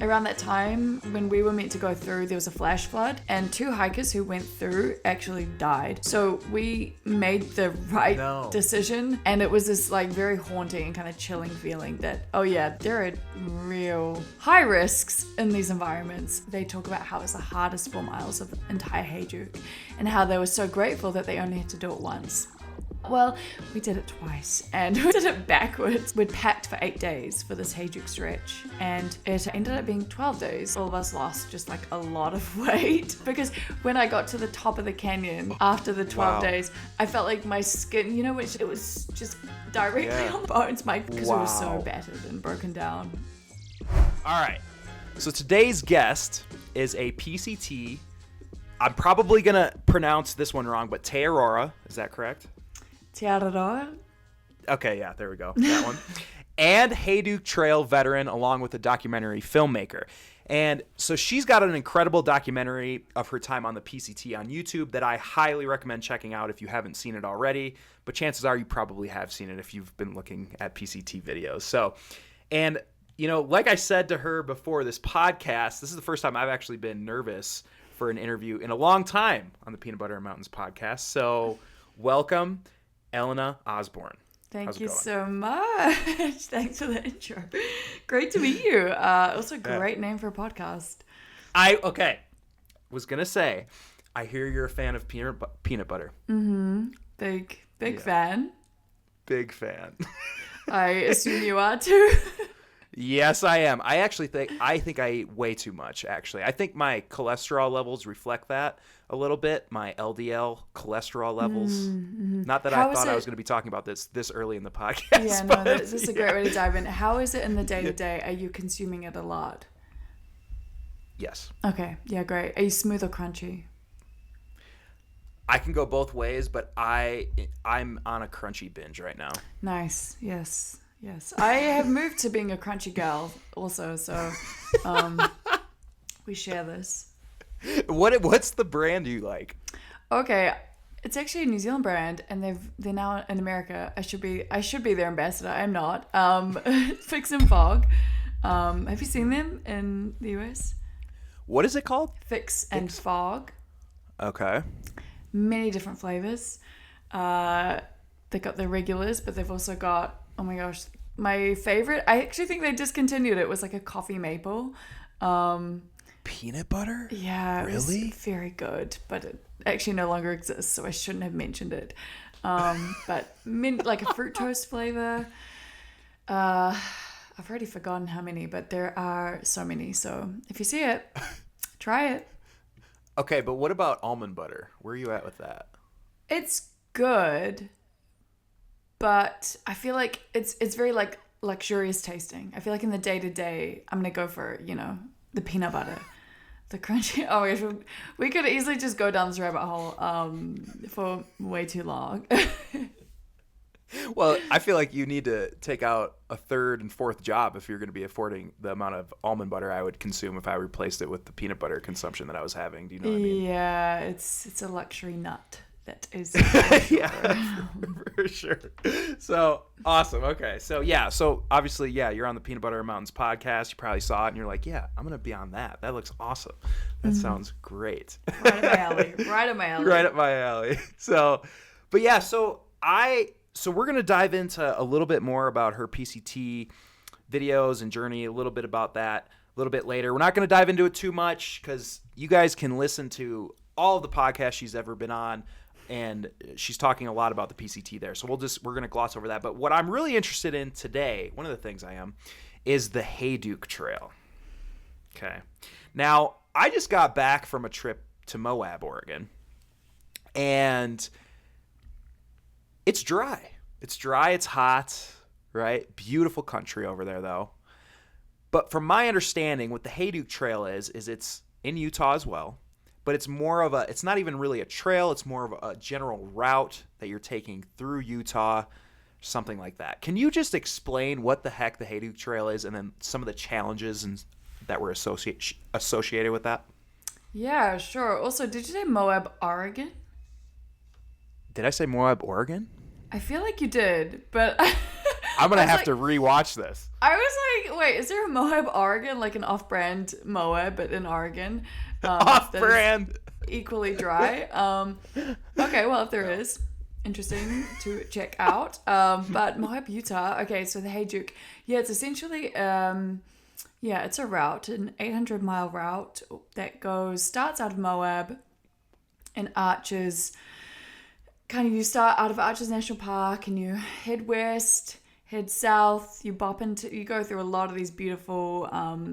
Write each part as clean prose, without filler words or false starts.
around that time when we were meant to go through, there was a flash flood and 2 hikers who went through actually died. So we made the right decision, and it was this like very haunting and kind of chilling feeling that, oh yeah, there are real high risks in these environments. They talk about how it's the hardest 4 miles of the entire Hayduke and how they were so grateful that they only had to do it once. Well, we did it twice, and we did it backwards. We'd packed for 8 days for this Heyduke stretch, and it ended up being 12 days. All of us lost just like a lot of weight, because when I got to the top of the canyon after the 12 days, I felt like my skin, you know, it was just directly on the bones, because it was so battered and broken down. All right, so today's guest is a PCT. I'm probably going to pronounce this one wrong, but Te Araroa, is that correct? Te Araroa? Okay, yeah, there we go. That one. And Heyduke Trail veteran, along with a documentary filmmaker. And so she's got an incredible documentary of her time on the PCT on YouTube that I highly recommend checking out if you haven't seen it already. But chances are you probably have seen it if you've been looking at PCT videos. So, and, you know, like I said to her before this podcast, this is the first time I've actually been nervous for an interview in a long time on the Peanut Butter and Mountains podcast. So, welcome, Elena Osborne. Thank you so much. Thanks for the intro. Great to meet you. Also, great name for a podcast. Was gonna say, I hear you're a fan of peanut butter. Mm-hmm. Big fan. Big fan. I assume you are too. Yes, I am. I think I eat way too much, actually. I think my cholesterol levels reflect that a little bit, my LDL cholesterol levels. Mm-hmm. Not that I thought I was going to be talking about this early in the podcast. Yeah, no, this is a great way to dive in. How is it in the day-to-day? Are you consuming it a lot? Yes. Okay, yeah, great. Are you smooth or crunchy? I can go both ways, but I'm on a crunchy binge right now. Nice, yes. Yes, I have moved to being a crunchy girl also, so we share this. What's the brand you like? Okay, it's actually a New Zealand brand, and they're now in America. I should be their ambassador. I'm not. Fix and Fog. Have you seen them in the US? What is it called? Fix and Fog. Okay. Many different flavors. They got the regulars, but they've also got, oh my gosh, my favorite, I actually think they discontinued it, was like a coffee maple. Peanut butter? Yeah, really? It was very good, but it actually no longer exists, so I shouldn't have mentioned it. But mint, like a fruit toast flavor. I've already forgotten how many, but there are so many. So if you see it, try it. Okay, but what about almond butter? Where are you at with that? It's good, but I feel like it's very like luxurious tasting. I feel like in the day-to-day, I'm going to go for, the peanut butter. The crunchy. Oh my gosh, we could easily just go down this rabbit hole for way too long. Well, I feel like you need to take out a third and fourth job if you're going to be affording the amount of almond butter I would consume if I replaced it with the peanut butter consumption that I was having. Do you know what I mean? Yeah, it's a luxury nut. That is yeah, for sure. So awesome. Okay. So obviously, you're on the Peanut Butter and Mountains podcast. You probably saw it and you're like, yeah, I'm going to be on that. That looks awesome. That sounds great. Right up my alley. Right up my alley. So we're going to dive into a little bit more about her PCT videos and journey, a little bit about that a little bit later. We're not going to dive into it too much because you guys can listen to all of the podcasts she's ever been on. And she's talking a lot about the PCT there. So we're going to gloss over that. But what I'm really interested in today, one of the things I am, is the Heyduke Trail. Okay. Now, I just got back from a trip to Moab, Oregon. And it's dry. It's dry. It's hot, right? Beautiful country over there, though. But from my understanding, what the Heyduke Trail is it's in Utah as well. But it's more of it's not even really a trail. It's more of a general route that you're taking through Utah, something like that. Can you just explain what the heck the Heyduke Trail is and then some of the challenges that were associated with that? Yeah, sure. Also, did you say Moab, Oregon? Did I say Moab, Oregon? I feel like you did, but... I'm going to have to rewatch this. I was like, wait, is there a Moab, Oregon? Like an off-brand Moab, but in Oregon. Off-brand. Equally dry. Okay, well, if there is, interesting to check out. But Moab, Utah. Okay, so the Hayduke. Yeah, it's essentially, it's a route, an 800-mile route that starts out of Moab and arches. Kind of, you start out of Arches National Park and you head west, head south. You go through a lot of these beautiful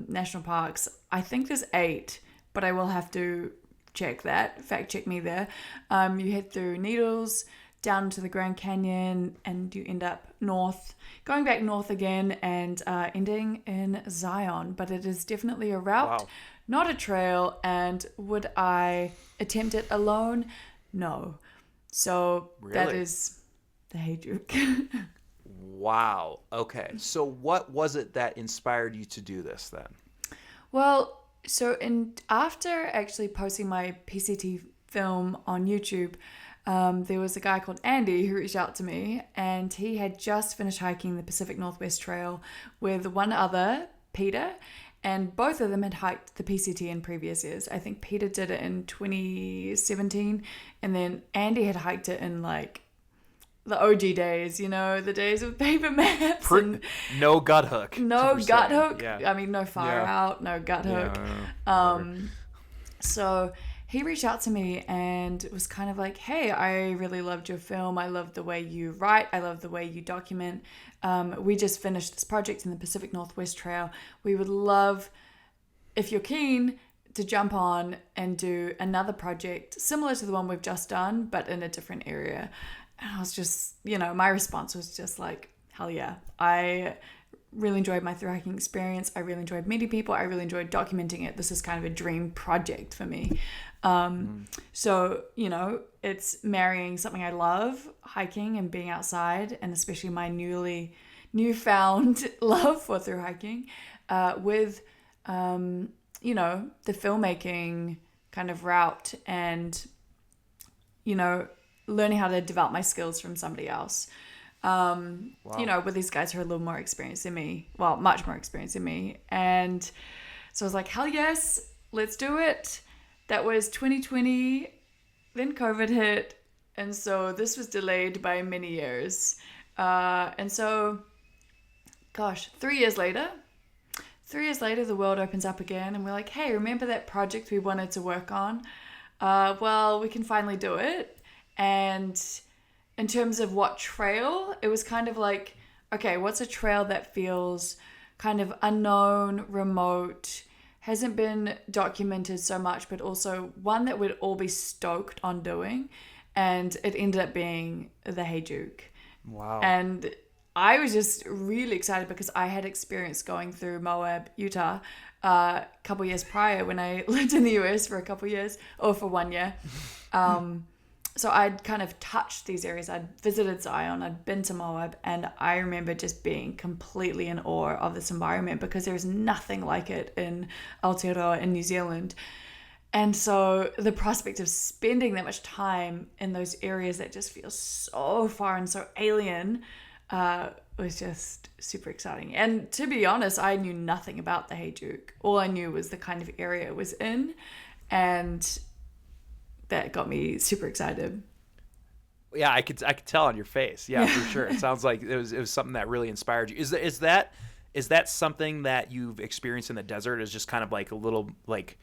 national parks. I think there's 8, but I will have to check that. Fact check me there. You head through Needles, down to the Grand Canyon, and you end up going back north again, and ending in Zion. But it is definitely a route, not a trail. And would I attempt it alone? No. So that is the Hayduke. Wow. Okay. So what was it that inspired you to do this then? Well, so after actually posting my PCT film on YouTube, there was a guy called Andy who reached out to me, and he had just finished hiking the Pacific Northwest Trail with one other, Peter, and both of them had hiked the PCT in previous years. I think Peter did it in 2017, and then Andy had hiked it in like the OG days, the days of paper maps. No gut hook. No gut hook. Yeah. I mean, no fire out, no gut hook. So he reached out to me and was kind of like, hey, I really loved your film. I love the way you write. I love the way you document. We just finished this project in the Pacific Northwest Trail. We would love, if you're keen, to jump on and do another project similar to the one we've just done, but in a different area. And I was just, my response was just like, hell yeah. I really enjoyed my Thru-Hiking experience. I really enjoyed meeting people. I really enjoyed documenting it. This is kind of a dream project for me. So, it's marrying something I love, hiking and being outside, and especially my newfound love for Thru-Hiking, with, the filmmaking kind of route and, learning how to develop my skills from somebody else. With these guys who are a little more experienced than me. Well, much more experienced than me. And so I was like, hell yes, let's do it. That was 2020. Then COVID hit. And so this was delayed by many years. And so, 3 years later, the world opens up again. And we're like, hey, remember that project we wanted to work on? Well, we can finally do it. And in terms of what trail, it was kind of like, okay, what's a trail that feels kind of unknown, remote, hasn't been documented so much, but also one that we'd all be stoked on doing. And it ended up being the Hayduke. Wow. And I was just really excited because I had experience going through Moab, Utah, a couple years prior when I lived in the US for a couple years, or for 1 year. So I'd kind of touched these areas. I'd visited Zion, I'd been to Moab, and I remember just being completely in awe of this environment because there's nothing like it in Aotearoa in New Zealand. And so the prospect of spending that much time in those areas that just feel so far and so alien was just super exciting. And to be honest, I knew nothing about the Hayduke. All I knew was the kind of area it was in, and that got me super excited. Yeah, I could tell on your face. Yeah, for sure. It sounds like it was something that really inspired you. Is that something that you've experienced in the desert? Is just kind of like a little like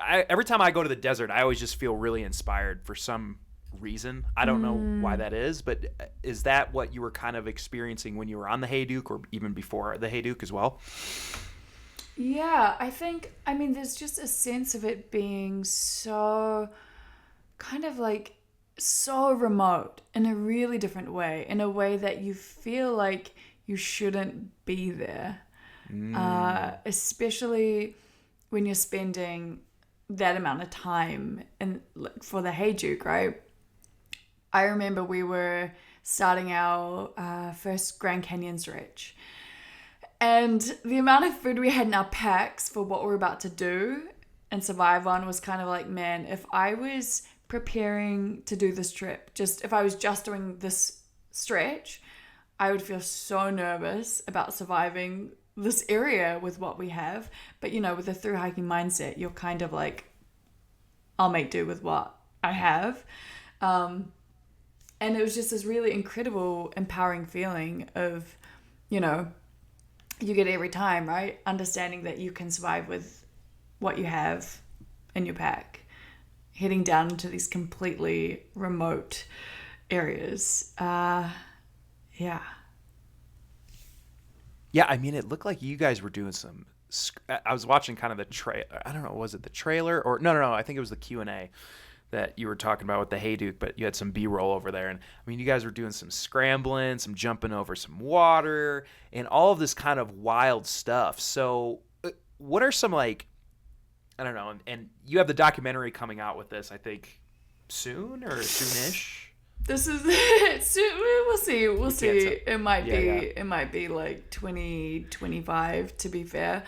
every time I go to the desert, I always just feel really inspired for some reason. I don't know why that is, but is that what you were kind of experiencing when you were on the Hayduke, or even before the Hayduke as well? Yeah, I mean, there's just a sense of it being so kind of like so remote in a really different way, in a way that you feel like you shouldn't be there. Especially when you're spending that amount of time for the Hayduke, right? I remember we were starting our first Grand Canyon stretch, and the amount of food we had in our packs for what we're about to do and survive on was kind of like, man, if I was preparing to do this trip, if I was just doing this stretch, I would feel so nervous about surviving this area with what we have. But, you know, with the thru-hiking mindset, you're kind of like, I'll make do with what I have. And it was just this really incredible, empowering feeling of, you know, you get every time, right? Understanding that you can survive with what you have in your pack, heading down into these completely remote areas. Yeah. Yeah, I mean, it looked like you guys were doing some. I was watching kind of the trailer. I don't know, was it the trailer or no? I think it was the Q&A that you were talking about with the Hayduke, but you had some B-roll over there. And I mean, you guys were doing some scrambling, some jumping over some water, and all of this kind of wild stuff. So what are some, like, I don't know, and you have the documentary coming out with this, I think, soon or soonish? This is we'll see. We'll see. It might be like 2025 to be fair.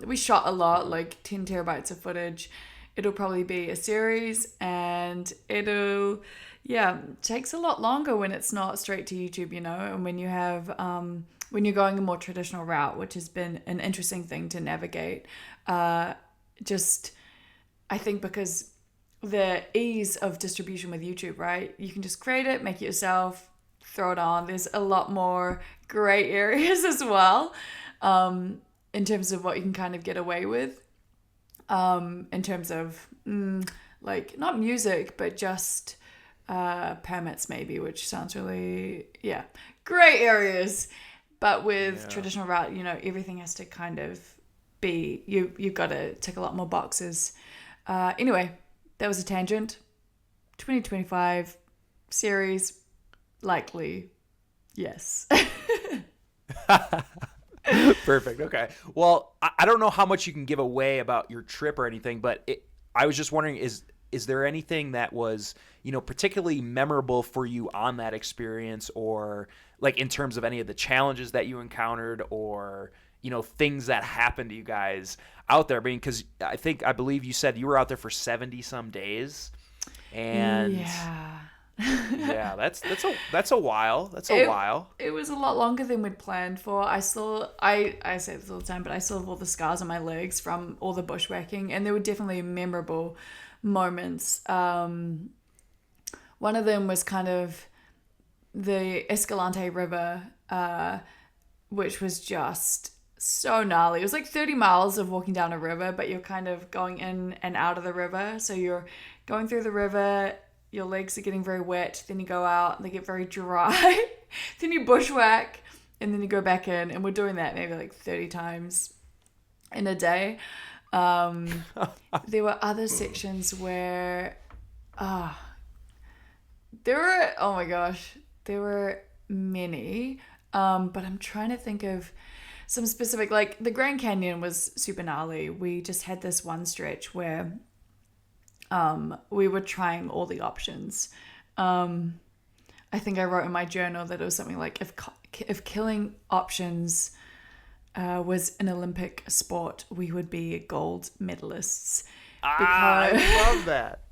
We shot a lot, like 10 terabytes of footage. It'll probably be a series, and it'll takes a lot longer when it's not straight to YouTube, you know, and when you have when you're going a more traditional route, which has been an interesting thing to navigate. Just I think because the ease of distribution with YouTube, right? You can just create it, make it yourself, throw it on. There's a lot more gray areas as well, in terms of what you can kind of get away with, in terms of like not music, but just permits maybe, which sounds really gray areas. But with traditional route, you know, everything has to kind of be you've got to tick a lot more boxes. Anyway. That was a tangent. 2025 series, likely, yes. Perfect. Okay. Well, I don't know how much you can give away about your trip or anything, but I was just wondering, is there anything that was, you know, particularly memorable for you on that experience, or like in terms of any of the challenges that you encountered, or, you know, things that happened to you guys out there? I mean, because I believe you said you were out there for 70 some daand yeah, that's a while. That's a while. It was a lot longer than we'd planned for. I say this all the time, but I still have all the scars on my legs from all the bushwhacking, and there were definitely memorable moments. One of them was kind of the Escalante River, which was just so gnarly. It was like 30 miles of walking down a river, but you're kind of going in and out of the river. So you're going through the river, your legs are getting very wet, then you go out and they get very dry, then you bushwhack, and then you go back in. And we're doing that maybe like 30 times in a day. There were other sections where there were many, but I'm trying to think of some specific, like the Grand Canyon was super gnarly. We just had this one stretch where we were trying all the options. I think I wrote in my journal that it was something like, if killing options was an Olympic sport, we would be gold medalists. I love that.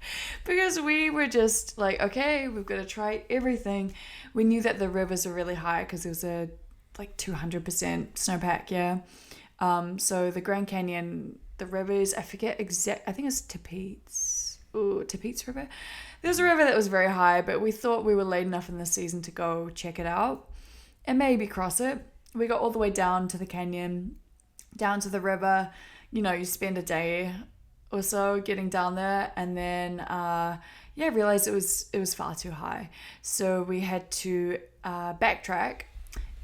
Because we were just like, okay, we've got to try everything. We knew that the rivers are really high because it was a like 200% snowpack, yeah. So the Grand Canyon, the rivers, I forget exact. I think it's Tapeats River. There was a river that was very high, but we thought we were late enough in the season to go check it out and maybe cross it. We got all the way down to the canyon, down to the river. You know, you spend a day or so getting down there, and then realized it was far too high. So we had to backtrack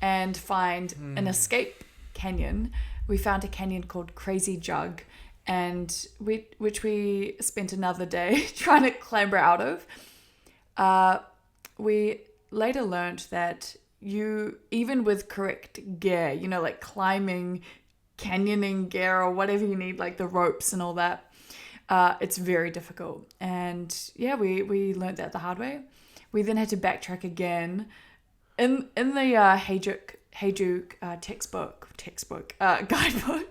and find an escape canyon. We found a canyon called Crazy Jug, and which we spent another day trying to clamber out of. We later learned that you, even with correct gear, you know, like climbing, canyoning gear or whatever you need, like the ropes and all that, it's very difficult. And yeah, we learned that the hard way. We then had to backtrack again. In the Hayduke guidebook.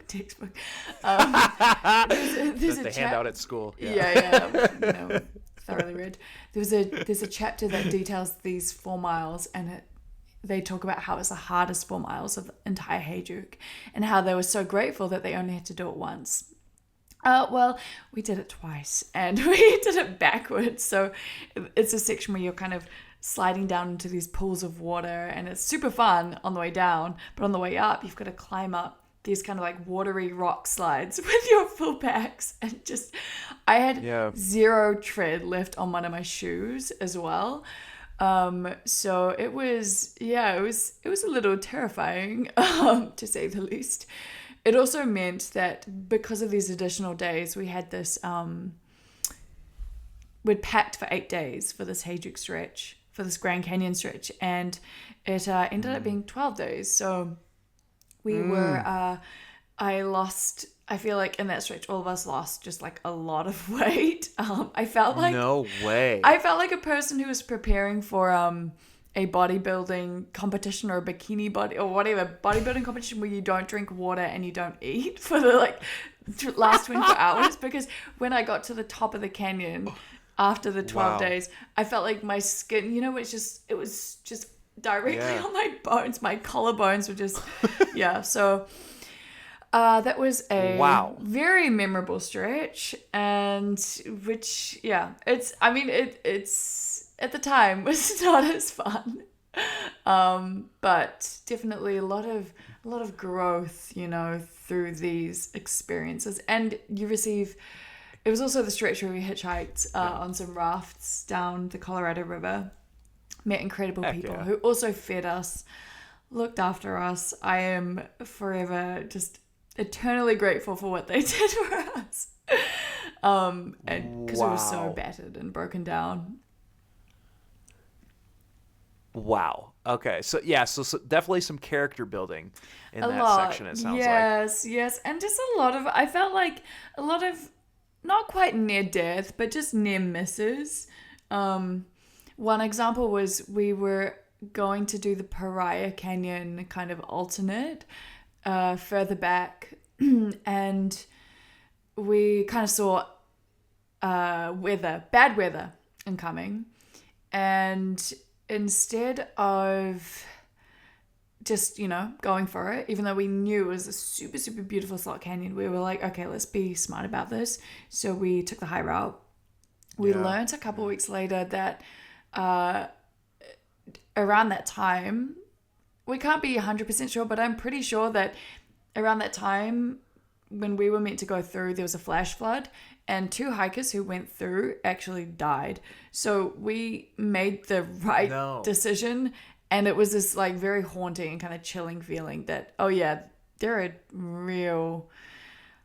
There's a handout at school. Thoroughly read. There's a chapter that details these 4 miles, and they talk about how it's the hardest 4 miles of the entire Hayduke and how they were so grateful that they only had to do it once. Well, we did it twice and we did it backwards. So it's a section where you're kind of sliding down into these pools of water, and it's super fun on the way down. But on the way up, you've got to climb up these kind of like watery rock slides with your full packs. And just, I had zero tread left on one of my shoes as well. So it was a little terrifying, to say the least. It also meant that because of these additional days, we had this, we'd packed for 8 days for this Heyduke stretch, for this Grand Canyon stretch, and it ended up being 12 days. So we were, I feel like in that stretch, all of us lost just like a lot of weight. I felt like, no way. I felt like a person who was preparing for, a bodybuilding competition or a bikini body or whatever bodybuilding competition where you don't drink water and you don't eat for the last 24 hours, because when I got to the top of the canyon after the 12 days, I felt like my skin, it was just directly on my bones. My collarbones were just, so that was a very memorable stretch, and which, it's at the time was not as fun, but definitely a lot of growth, through these experiences. And it was also the stretch where we hitchhiked on some rafts down the Colorado River, met incredible people who also fed us, looked after us. I am forever just eternally grateful for what they did for us, and because we were so battered and broken down. Wow. Okay. So definitely some character building in that section, it sounds like. Yes. And just I felt like a lot of, not quite near death, but just near misses. One example was we were going to do the Pariah Canyon kind of alternate further back, and we kind of saw bad weather incoming, and instead of just, going for it, even though we knew it was a super, super beautiful slot canyon, we were like, okay, let's be smart about this. So we took the high route. We learned a couple weeks later that around that time, we can't be 100% sure, but I'm pretty sure that around that time when we were meant to go through, there was a flash flood, and 2 hikers who went through actually died. So we made the right decision, and it was this like very haunting and kind of chilling feeling that, there are real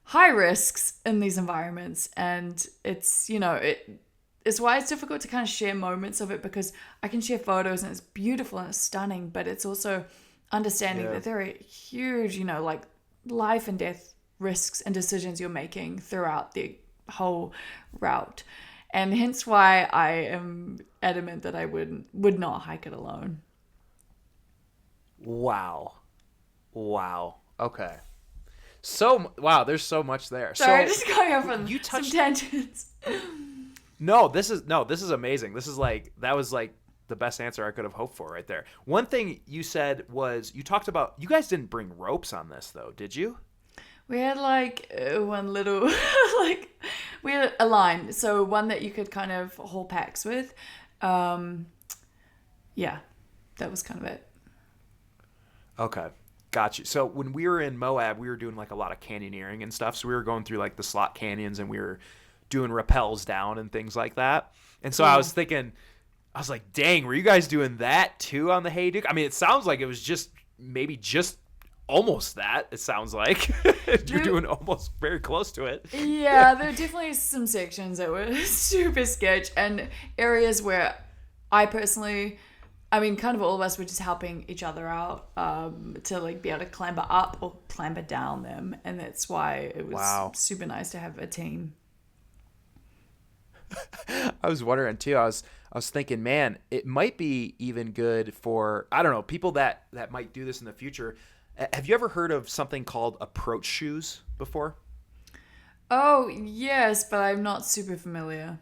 high risks in these environments. And it's, it's why it's difficult to kind of share moments of it, because I can share photos and it's beautiful and it's stunning, but it's also understanding that there are huge, like life and death risks and decisions you're making throughout the whole route. And hence why I am adamant that I would not hike it alone. Wow. Okay. So, there's so much there. Sorry, just going off on some tangents. No, this is amazing. That was the best answer I could have hoped for right there. One thing you said was, you talked about, you guys didn't bring ropes on this though, did you? We had one little, we had a line. So one that you could kind of haul packs with. That was kind of it. Okay. Got you. So when we were in Moab, we were doing a lot of canyoneering and stuff. So we were going through the slot canyons, and we were doing rappels down and things like that. And so I was thinking, I was like, dang, were you guys doing that too on the Hayduke? I mean, it sounds like it was just almost that, it sounds like. You're doing almost very close to it. Yeah, there were definitely some sections that were super sketch, and areas where I personally, kind of all of us were just helping each other out to be able to clamber up or clamber down them. And that's why it was super nice to have a team. I was wondering too. I was thinking, man, it might be even good for, I don't know, people that might do this in the future. Have you ever heard of something called approach shoes before? Oh, yes, but I'm not super familiar.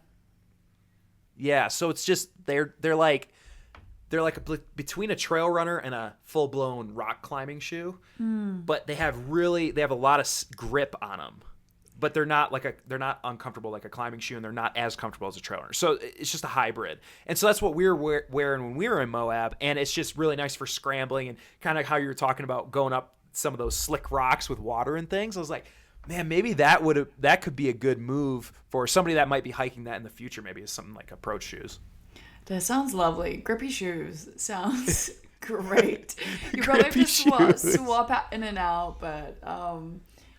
Yeah, so it's just they're they're like between a trail runner and a full blown rock climbing shoe, but they have a lot of grip on them. But they're not uncomfortable like a climbing shoe, and they're not as comfortable as a trail runner. So it's just a hybrid. And so that's what we were wearing when we were in Moab, and it's just really nice for scrambling and kind of how you were talking about going up some of those slick rocks with water and things. I was like, man, maybe that could be a good move for somebody that might be hiking that in the future. Maybe it's something like approach shoes. That sounds lovely. Grippy shoes sounds great. You probably have to swap out in and out, but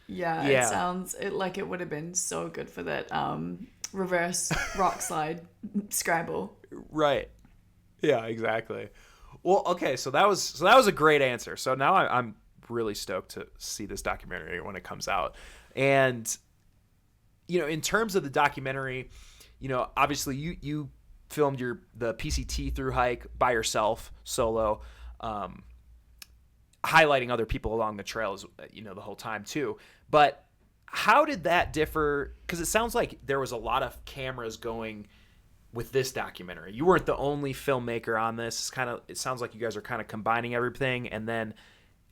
it sounds like it would have been so good for that reverse rock slide scramble. Right. Yeah, exactly. Well, okay, so that was a great answer. So now I'm really stoked to see this documentary when it comes out. And in terms of the documentary, obviously you filmed the PCT through hike by yourself, solo, highlighting other people along the trails, the whole time too. But how did that differ? Because it sounds like there was a lot of cameras going with this documentary. You weren't the only filmmaker on this. It sounds like you guys are kind of combining everything. And then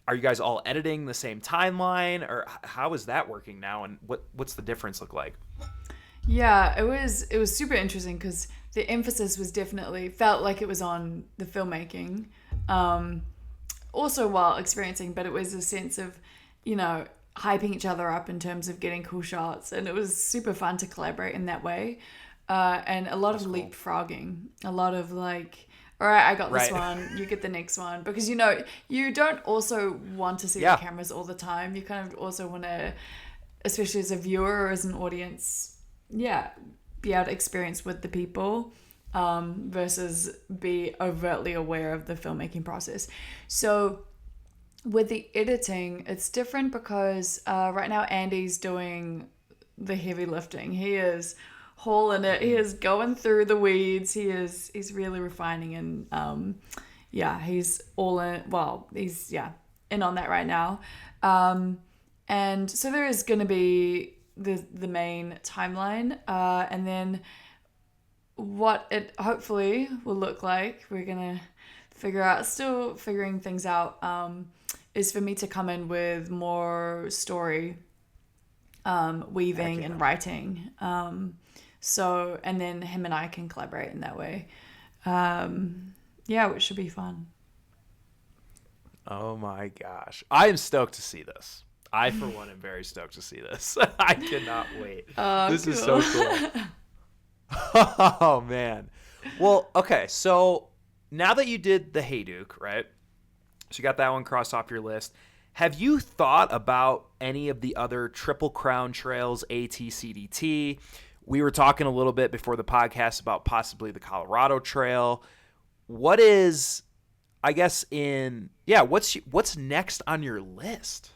are you guys all editing the same timeline, or how is that working now? And what's the difference look like? Yeah, it was super interesting because the emphasis was definitely felt like it was on the filmmaking, also while experiencing, but it was a sense of, hyping each other up in terms of getting cool shots, and it was super fun to collaborate in that way, and a lot of leapfrogging, a lot of like, all right, I got this one, you get the next one, because you don't also want to see the cameras all the time. You kind of also want to, especially as a viewer or as an audience, be able to experience with the people, versus be overtly aware of the filmmaking process. So with the editing, it's different because right now Andy's doing the heavy lifting. He is hauling it. He is going through the weeds. He's really refining, and he's all in. Well, he's in on that right now. And so there is going to be the main timeline, and then what it hopefully will look like. We're gonna still figuring things out. Is for me to come in with more story, weaving and writing. So, and then him and I can collaborate in that way. Which should be fun. Oh my gosh. I am stoked to see this. I, for one, am very stoked to see this. I cannot wait. This is so cool. Oh, man. Well, okay. So now that you did the Hayduke, right? So you got that one crossed off your list. Have you thought about any of the other Triple Crown trails, AT-CDT? We were talking a little bit before the podcast about possibly the Colorado Trail. What is, I guess, what's next on your list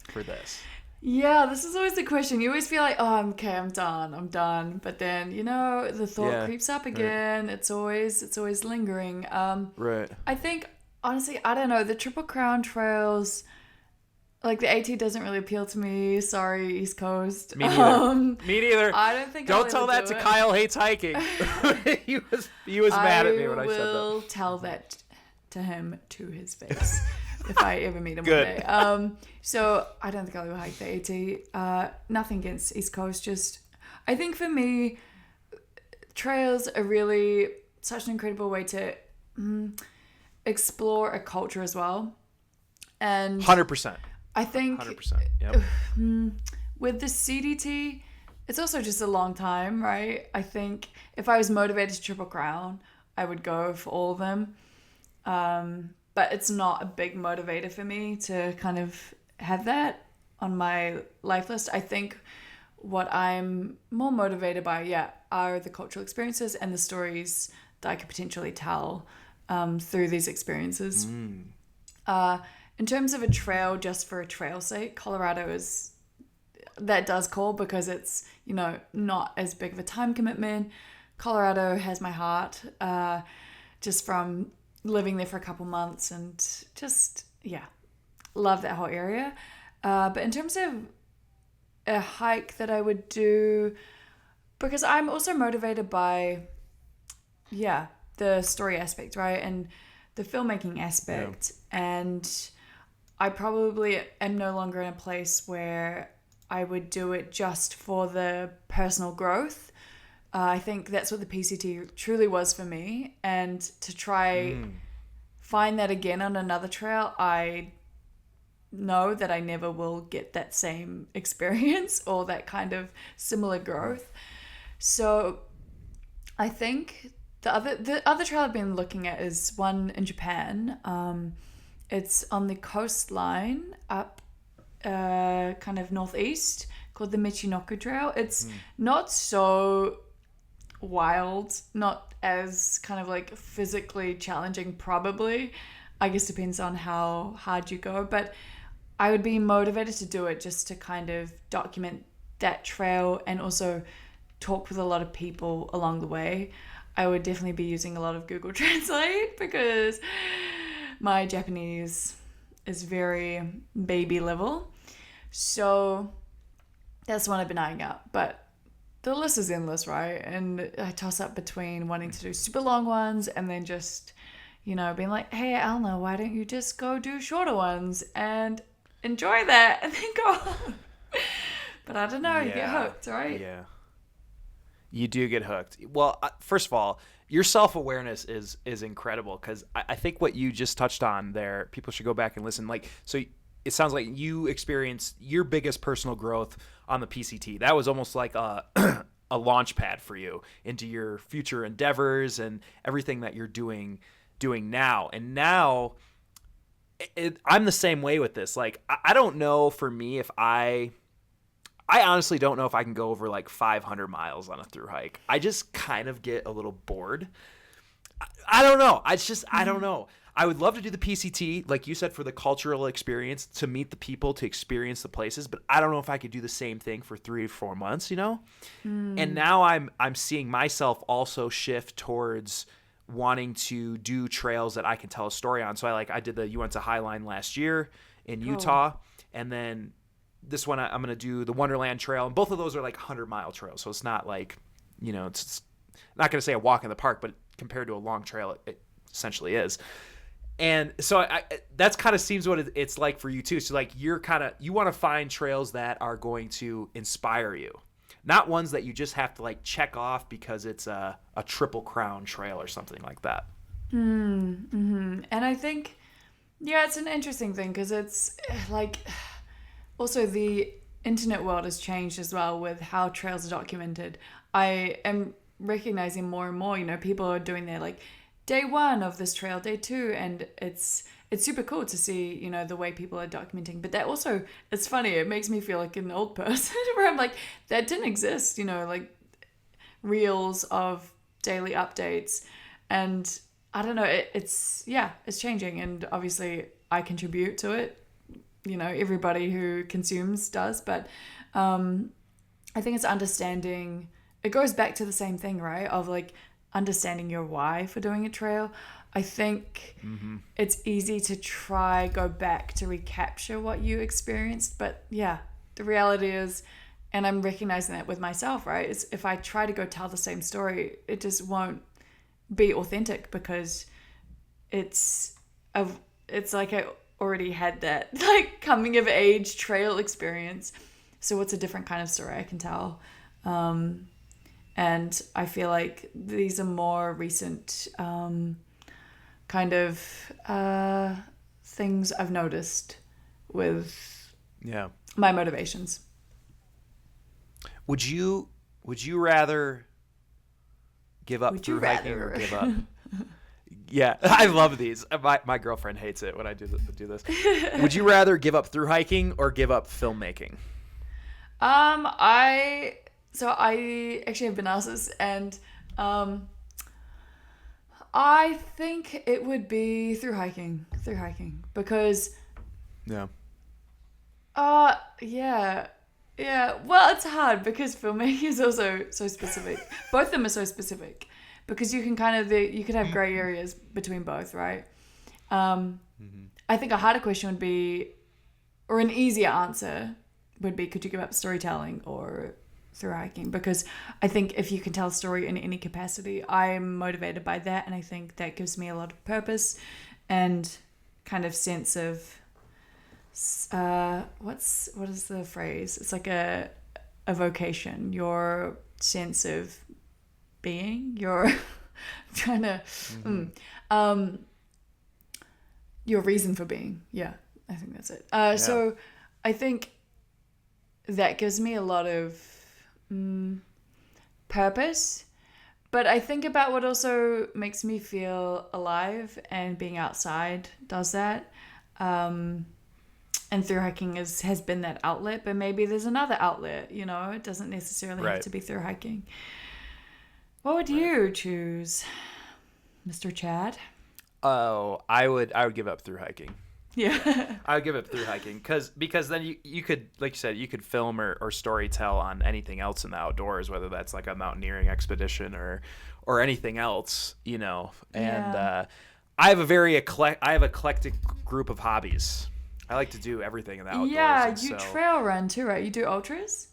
for this? Yeah, this is always the question. You always feel like, oh, okay, I'm done. But then, the thought creeps up again. Right. It's always lingering. Right. I think, honestly, I don't know. The Triple Crown trails, like the AT doesn't really appeal to me. Sorry, East Coast. Me neither. Me neither. I don't think Don't tell that to Kyle Hates Hiking. he was mad at me when I said that. I will tell that to him to his face if I ever meet him one day. So I don't think I'll hike the AT. Nothing against East Coast. Just I think for me, trails are really such an incredible way to explore a culture as well. And 100%. I think 100%. Yep. With the CDT, it's also just a long time, right? I think if I was motivated to Triple Crown, I would go for all of them. But it's not a big motivator for me to kind of have that on my life list. I think what I'm more motivated by, are the cultural experiences and the stories that I could potentially tell through these experiences. In terms of a trail, just for a trail's sake, Colorado does call because it's, not as big of a time commitment. Colorado has my heart, just from living there for a couple months and just, love that whole area. But in terms of a hike that I would do, because I'm also motivated by, the story aspect, right? And the filmmaking aspect. And I probably am no longer in a place where I would do it just for the personal growth. I think that's what the PCT truly was for me. And to try find that again on another trail, I know that I never will get that same experience or that kind of similar growth. So I think the other trail I've been looking at is one in Japan. It's on the coastline up kind of northeast, called the Michinoku Trail. It's not so wild, not as kind of like physically challenging, probably. I guess depends on how hard you go, but I would be motivated to do it just to kind of document that trail and also talk with a lot of people along the way. I would definitely be using a lot of Google Translate because my Japanese is very baby level. So that's one I've been eyeing up. But the list is endless, right? And I toss up between wanting to do super long ones and then just, you know, being like, hey, Alna, why don't you just go do shorter ones and enjoy that and then go home? But I don't know, you get hooked, right? Yeah. You do get hooked. Well, first of all, your self-awareness is incredible, because I think what you just touched on there, people should go back and listen. Like, so it sounds like you experienced your biggest personal growth on the PCT. That was almost like a launch pad for you into your future endeavors and everything that you're doing now. And now I'm the same way with this. Like, I don't know, for me, if I honestly don't know if I can go over like 500 miles on a through hike. I just kind of get a little bored. I don't know. I don't know. I would love to do the PCT, like you said, for the cultural experience, to meet the people, to experience the places, but I don't know if I could do the same thing for 3 or 4 months, you know? And now I'm seeing myself also shift towards wanting to do trails that I can tell a story on. So I did the You Went to Highline last year in Utah, and then this one I'm going to do the Wonderland Trail, and both of those are like 100-mile trails. So it's not like, you know, it's not going to say a walk in the park, but compared to a long trail, it essentially is. And so that's kind of seems what it's like for you too. So like you want to find trails that are going to inspire you, not ones that you just have to like check off because it's a Triple Crown trail or something like that. And I think, it's an interesting thing because it's like, also the internet world has changed as well with how trails are documented. I am recognizing more and more, you know, people are doing their like day 1 of this trail, day 2, and it's super cool to see, you know, the way people are documenting. But that also, it's funny, it makes me feel like an old person where I'm like, that didn't exist, you know, like reels of daily updates. And I don't know, it's changing, and obviously I contribute to it. You know, everybody who consumes does, but I think it's understanding. It goes back to the same thing, right? Of like understanding your why for doing a trail. I think it's easy to go back to recapture what you experienced, but the reality is, and I'm recognizing that with myself, right? Is if I try to go tell the same story, it just won't be authentic because it's like I already had that like coming of age trail experience. So what's a different kind of story I can tell? And I feel like these are more recent kind of things I've noticed with my motivations. Would you rather give up through hiking or give up? Yeah, I love these. My girlfriend hates it when I do this. Would you rather give up through hiking or give up filmmaking? I actually have been asked this, and I think it would be through hiking because well, it's hard because filmmaking is also so specific. Both of them are so specific because you can you could have gray areas between both, right? I think a harder question would be, or an easier answer would be, could you give up storytelling or through hiking, because I think if you can tell a story in any capacity, I'm motivated by that, and I think that gives me a lot of purpose and kind of sense of what is the phrase? It's like a vocation, your sense of being, your trying to your reason for being. Yeah, I think that's it. So I think that gives me a lot of purpose, but I think about what also makes me feel alive, and being outside does that. And through hiking has been that outlet, but maybe there's another outlet, it doesn't necessarily have to be through hiking. What would you choose, Mr. Chad? Oh, I would give up through hiking. Yeah. I would give up through hiking because then you could, like you said, you could film or story tell on anything else in the outdoors, whether that's like a mountaineering expedition or anything else, And I have eclectic group of hobbies. I like to do everything in the outdoors. Yeah, you trail run too, right? You do ultras?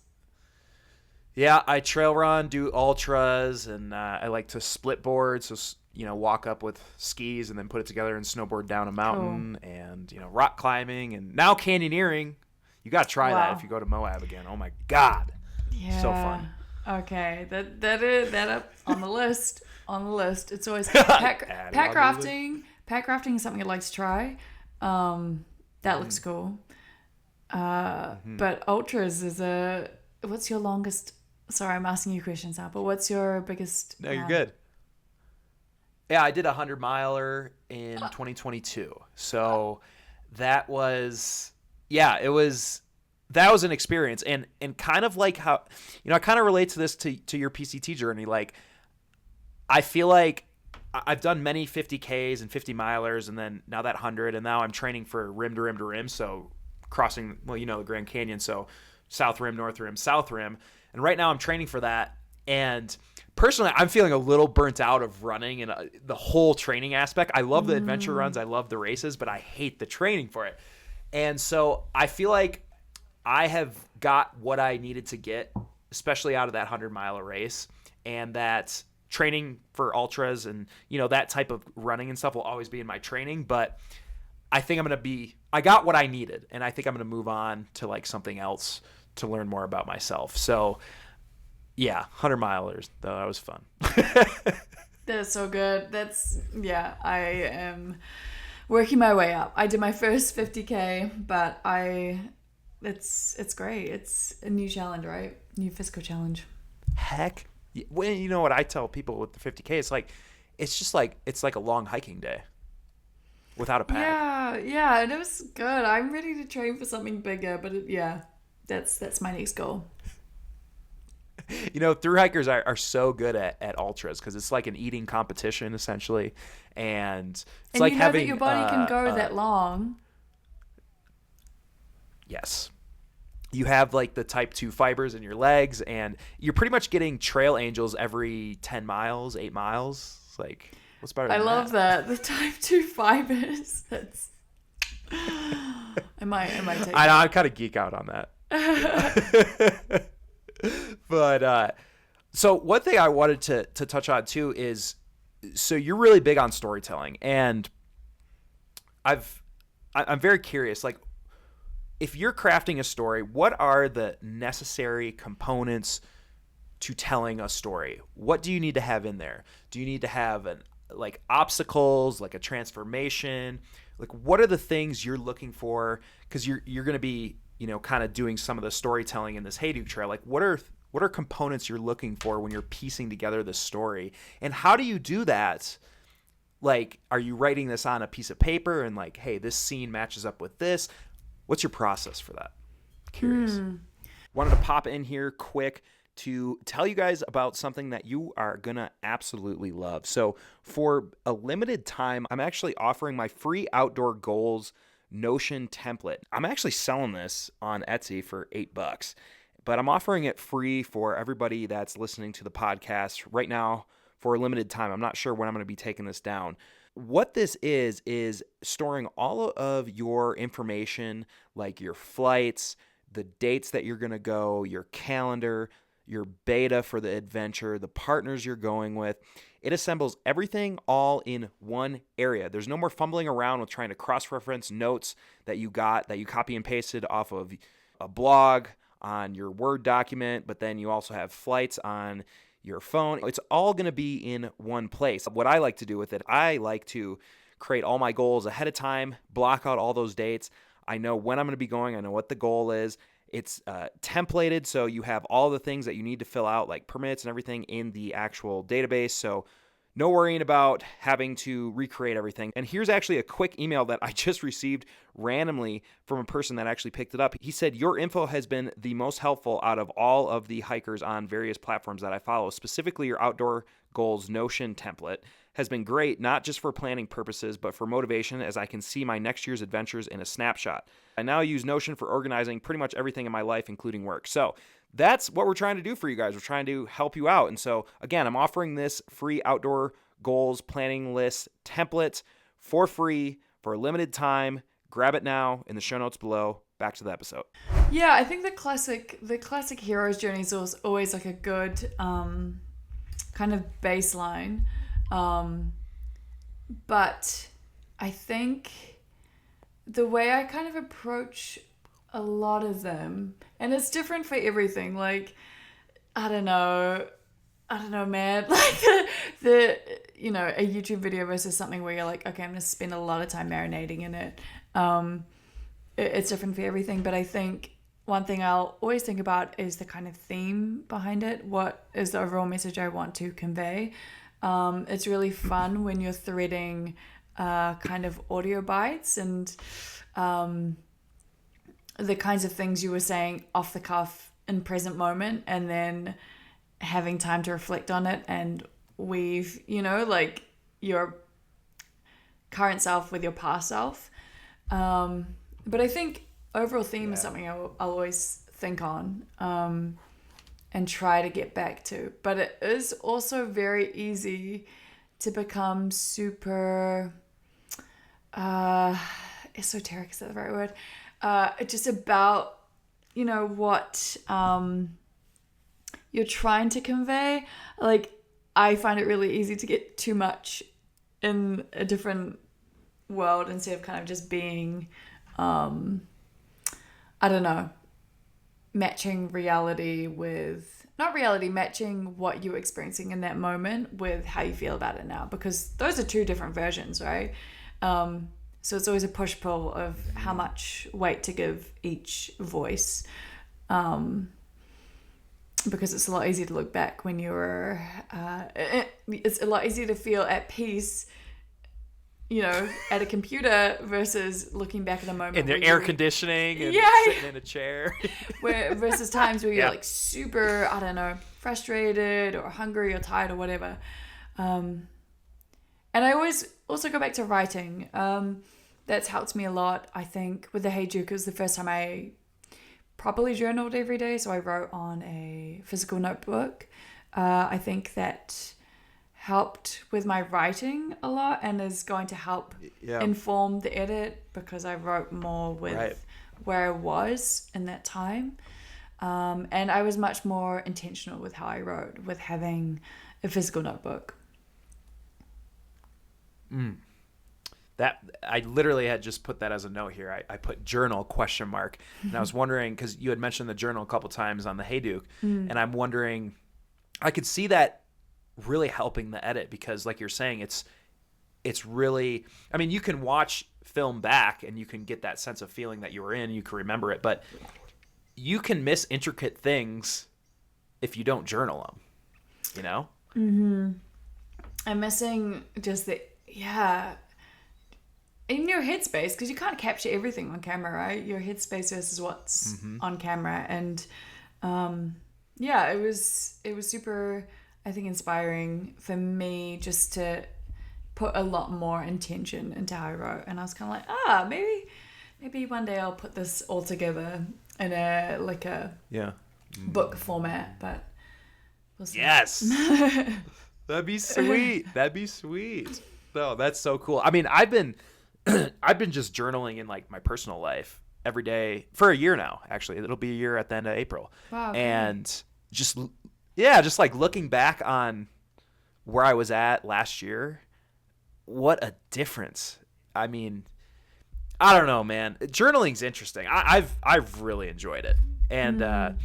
Yeah, I trail run, do ultras, and I like to split board. So, walk up with skis and then put it together and snowboard down a mountain. Cool. And, rock climbing and now canyoneering. You got to try that if you go to Moab again. Oh my God. Yeah. So fun. Okay. That up on the list. On the list. It's always pack crafting. Pack crafting is something I'd like to try. That looks cool. But ultras is what's your longest? Sorry, I'm asking you questions now, but what's your biggest? No, you're good. Yeah, I did a 100-miler in 2022. So that was that was an experience, and kind of like how, I kind of relate to this to your PCT journey. Like, I feel like I've done many 50Ks and 50-milers, and then now that 100, and now I'm training for rim to rim to rim. So crossing, the Grand Canyon. So South Rim, North Rim, South Rim. And right now I'm training for that. And personally, I'm feeling a little burnt out of running and the whole training aspect. I love the adventure runs. I love the races, but I hate the training for it. And so I feel like I have got what I needed to get, especially out of that 100-mile race. And that training for ultras and, that type of running and stuff will always be in my training. But I think I got what I needed. And I think I'm going to move on to like something else to learn more about myself. So yeah, 100-milers though, that was fun. That's so good. I am working my way up. I did my first 50K, but it's great. It's a new challenge, right? New physical challenge. Heck, when you know what I tell people with the 50K, it's like a long hiking day without a pack. Yeah, and it was good. I'm ready to train for something bigger, but that's my next goal. Thru hikers are so good at ultras because it's like an eating competition essentially, and it's like having that your body can go that long. Yes, you have like the type 2 fibers in your legs, and you're pretty much getting trail angels every 10 miles, 8 miles. It's like, what's better than that? I love that, the type 2 fibers. That's I might take I kind of geek out on that. But so one thing I wanted to touch on too is, so you're really big on storytelling, and I'm very curious, like, if you're crafting a story, what are the necessary components to telling a story? What do you need to have in there? Do you need to have like obstacles, like a transformation? Like, what are the things you're looking for? Because you're going to be, kind of doing some of the storytelling in this Heyduke Trail. Like, what are components you're looking for when you're piecing together this story? And how do you do that? Like, are you writing this on a piece of paper and like, hey, this scene matches up with this? What's your process for that? Curious. Wanted to pop in here quick to tell you guys about something that you are going to absolutely love. So for a limited time, I'm actually offering my free outdoor goals Notion template. I'm actually selling this on Etsy for $8, but I'm offering it free for everybody that's listening to the podcast right now for a limited time. I'm not sure when I'm going to be taking this down. What this is storing all of your information, like your flights, the dates that you're going to go, your calendar, your beta for the adventure, the partners you're going with. It assembles everything all in one area. There's no more fumbling around with trying to cross-reference notes that you copy and pasted off of a blog on your Word document, but then you also have flights on your phone. It's all going to be in one place. What I like to do with it, I like to create all my goals ahead of time, block out all those dates. I know when I'm going to be going. I know what the goal is. It's templated, so you have all the things that you need to fill out, like permits and everything, in the actual database. So no worrying about having to recreate everything. And here's actually a quick email that I just received randomly from a person that actually picked it up. He said, your info has been the most helpful out of all of the hikers on various platforms that I follow. Specifically, your outdoor goals Notion template has been great, not just for planning purposes, but for motivation, as I can see my next year's adventures in a snapshot. I now use Notion for organizing pretty much everything in my life, including work. So that's what we're trying to do for you guys. We're trying to help you out. And so again, I'm offering this free outdoor goals planning list template for free for a limited time. Grab it now in the show notes below. Back to the episode. Yeah, I think the classic hero's journey is always like a good kind of baseline. But I think the way I kind of approach a lot of them, and it's different for everything, like, I don't know, man, like the a YouTube video versus something where you're like, okay, I'm going to spend a lot of time marinating in it. It's different for everything, but I think one thing I'll always think about is the kind of theme behind it. What is the overall message I want to convey? It's really fun when you're threading kind of audio bites and the kinds of things you were saying off the cuff in present moment, and then having time to reflect on it and weave, like your current self with your past self. But I think overall theme is something I'll always think on and try to get back to. But it is also very easy to become super esoteric, is that the right word? Just about, what you're trying to convey. Like, I find it really easy to get too much in a different world instead of kind of just being, matching reality with, not reality, matching what you're experiencing in that moment with how you feel about it now, because those are two different versions, right? So it's always a push-pull of how much weight to give each voice, because it's a lot easier to look back when you're, it's a lot easier to feel at peace, at a computer versus looking back at a moment. And their air conditioning and sitting in a chair. versus times where you're like super, frustrated or hungry or tired or whatever. And I always also go back to writing. That's helped me a lot, I think. With the Hayduke, it was the first time I properly journaled every day. So I wrote on a physical notebook. I think that helped with my writing a lot and is going to help inform the edit, because I wrote more with where I was in that time. And I was much more intentional with how I wrote, with having a physical notebook. That I literally had just put that as a note here. I put journal ? And I was wondering, because you had mentioned the journal a couple times on the Hayduke, and I'm wondering, I could see that really helping the edit, because like you're saying, it's really, I mean, you can watch film back and you can get that sense of feeling that you were in, you can remember it, but you can miss intricate things if you don't journal them, I'm missing just in your headspace, because you can't capture everything on camera, right? Your headspace versus what's on camera. And it was super, I think, inspiring for me just to put a lot more intention into how I wrote. And I was kind of like, maybe one day I'll put this all together in a book format, but we'll see. Yes. That'd be sweet. No, that's so cool. I mean, I've been just journaling in like my personal life every day for a year now. Actually, it'll be a year at the end of April. Wow. And just Yeah, just like looking back on where I was at last year, what a difference. I mean, I don't know, man. Journaling's interesting. I've really enjoyed it. And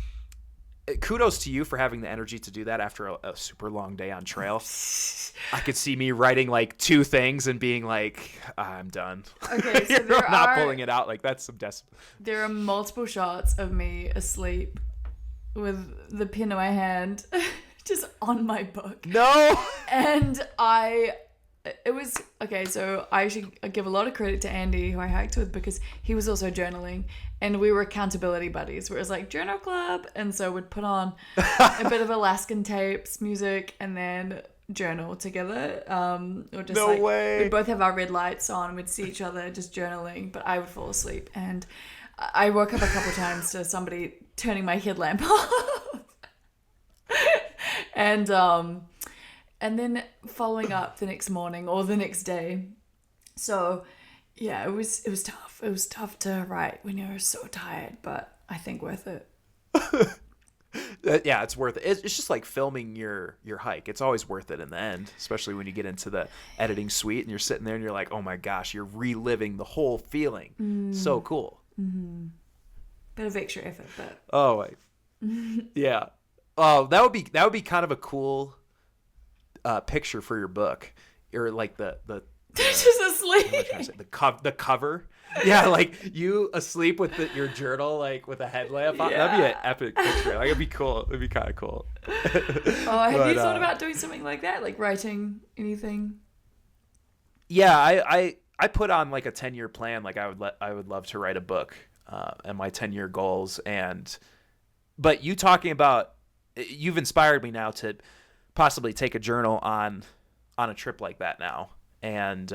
kudos to you for having the energy to do that after a super long day on trail. I could see me writing like 2 things and being like, I'm done. Okay, so there not pulling it out. Like, that's some There are multiple shots of me asleep with the pen in my hand, just on my book. No! And it was, okay, so I should give a lot of credit to Andy, who I hiked with, because he was also journaling, and we were accountability buddies, where it was like journal club, and so we'd put on a bit of Alaskan tapes, music, and then journal together. Or just no way. We'd both have our red lights on, and we'd see each other just journaling, but I would fall asleep, and I woke up a couple times to somebody turning my headlamp off. And then following up the next morning or the next day. So yeah, it was tough. It was tough to write when you're so tired, but I think worth it. Yeah, it's worth it. It's just like filming your hike. It's always worth it in the end, especially when you get into the editing suite and you're sitting there and you're like, oh my gosh, you're reliving the whole feeling. So cool. Mm-hmm. Bit of extra effort, but oh wait. Yeah. Oh, that would be kind of a cool picture for your book, or like the just asleep. What am I trying to say? The cover. Yeah, like you asleep with your journal, like with a headlamp on. That'd be an epic picture. Like, it'd be cool. It'd be kind of cool. Oh, have you thought about doing something like that, like writing anything? Yeah, I put on like a 10-year plan. Like I would love to write a book, and my 10-year goals. But you talking about, you've inspired me now to possibly take a journal on a trip like that now, and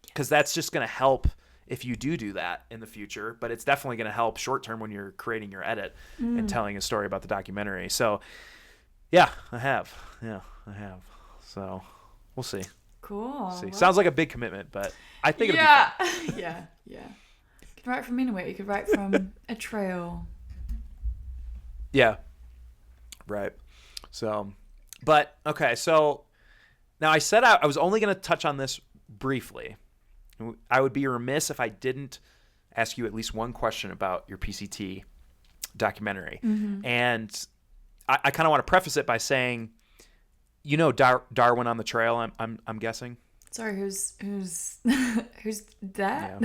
because that's just going to help if you do that in the future, but it's definitely going to help short term when you're creating your edit and telling a story about the documentary. So yeah, I have. So we'll see. Cool. See. Sounds like a big commitment, but I think it'll be fun. Yeah. You could write from anywhere. You could write from a trail. Yeah. Right. So, but okay. So now I said I was only going to touch on this briefly. I would be remiss if I didn't ask you at least one question about your PCT documentary. Mm-hmm. And I kind of want to preface it by saying, Darwin on the Trail, I'm guessing. Sorry, who's that?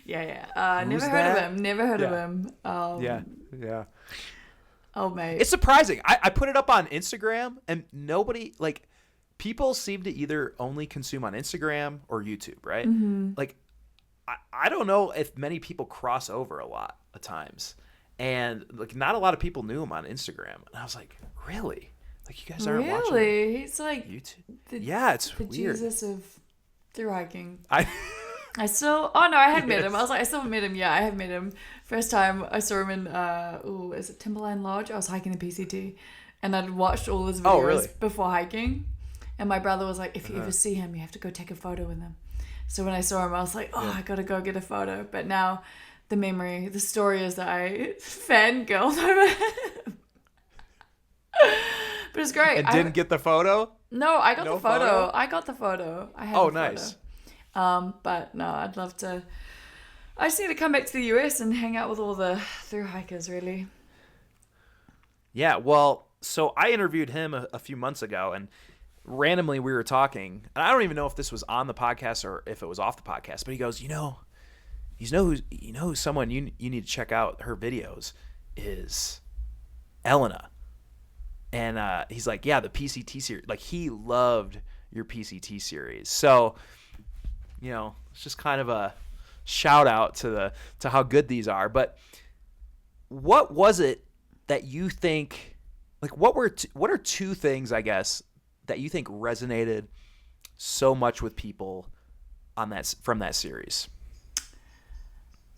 Yeah. Who's Never heard of him. Never heard of him. Yeah. Oh, mate. It's surprising. I put it up on Instagram, and nobody, like, people seem to either only consume on Instagram or YouTube, right? Mm-hmm. Like, I don't know if many people cross over a lot of times. And, like, not a lot of people knew him on Instagram. And I was like, really? Like, you guys aren't watching Really? He's like YouTube? It's weird. Jesus of Thru-Hiking. I had met him. I was like, I still haven't met him. Yeah, I have met him. First time I saw him in, is it Timberline Lodge? I was hiking the PCT. And I'd watched all his videos before hiking. And my brother was like, if you ever see him, you have to go take a photo with him. So when I saw him, I was like, I got to go get a photo. But now the story is that I fangirled over him. But it's great. And didn't get the photo? No, I got the photo. I got the photo. I had the nice. Photo. But no, I'd love to. I just need to come back to the US and hang out with all the thru-hikers, really. Yeah, well, so I interviewed him a few months ago, and randomly we were talking, and I don't even know if this was on the podcast or if it was off the podcast, but he goes, who's someone you need to check out her videos is Elena. And he's like, yeah, the PCT series. Like, he loved your PCT series. So, it's just kind of a shout out to how good these are. But what was it that you think, like, what are 2 things, I guess, that you think resonated so much with people from that series?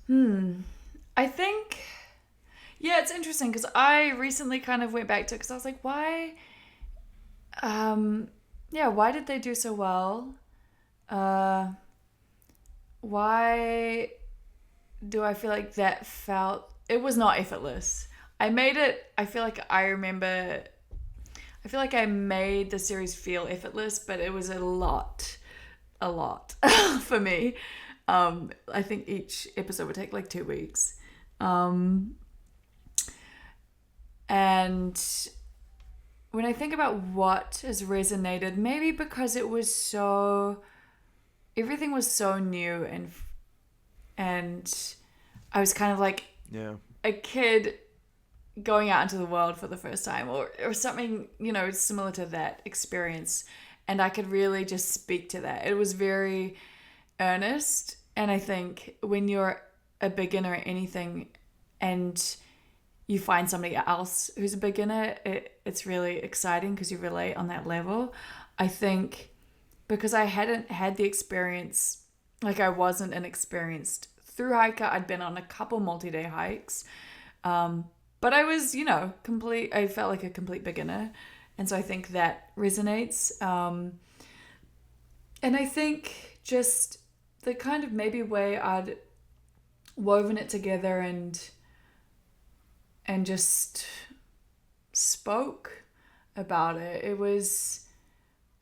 I think, it's interesting because I recently kind of went back to it because I was like, why did they do so well? Why do I feel like it was not effortless? I feel like I remember I feel like I made the series feel effortless, but it was a lot for me. I think each episode would take like 2 weeks. And when I think about what has resonated, maybe because everything was so new, and I was kind of like a kid going out into the world for the first time, or something, similar to that experience. And I could really just speak to that. It was very earnest. And I think when you're a beginner at anything and you find somebody else who's a beginner, it's really exciting because you relate on that level. I think because I hadn't had the experience, like I wasn't an experienced through hiker. I'd been on a couple multi-day hikes. But I was, I felt like a complete beginner. And so I think that resonates. And I think just the kind of maybe way I'd woven it together and just spoke about it.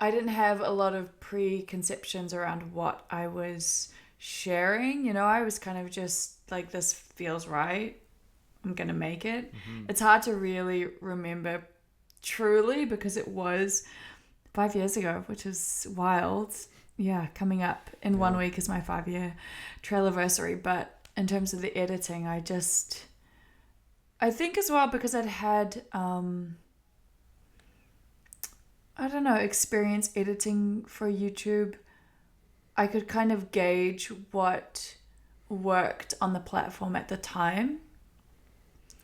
I didn't have a lot of preconceptions around what I was sharing. I was kind of just like, this feels right. I'm going to make it. Mm-hmm. It's hard to really remember truly because it was 5 years ago, which is wild. Yeah, coming up in 1 week is my 5-year trail anniversary. But in terms of the editing, I think as well because I'd had, experience editing for YouTube, I could kind of gauge what worked on the platform at the time.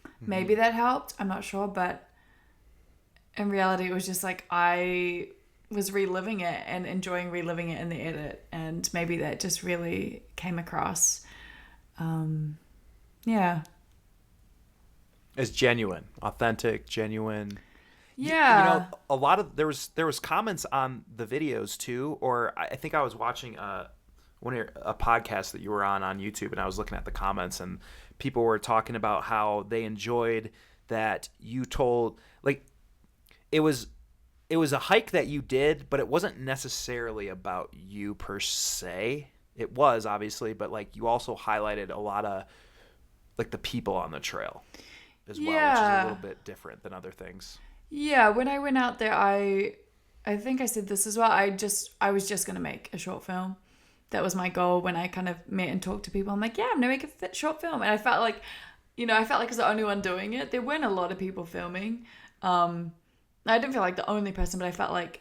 Mm-hmm. Maybe that helped. I'm not sure, but in reality, it was just like I was reliving it and enjoying reliving it in the edit, and maybe that just really came across. As genuine, authentic, genuine. Yeah. A lot of there was comments on the videos too, or I think I was watching a podcast that you were on YouTube, and I was looking at the comments, and people were talking about how they enjoyed that you told, like, it was a hike that you did, but it wasn't necessarily about you per se. It was obviously, but like you also highlighted a lot of like the people on the trail as well, which is a little bit different than other things. Yeah, when I went out there, I think I said this as well. I was just gonna make a short film. That was my goal when I kind of met and talked to people. I'm like, yeah, I'm gonna make a short film, and I felt like I was the only one doing it. There weren't a lot of people filming. I didn't feel like the only person, but I felt like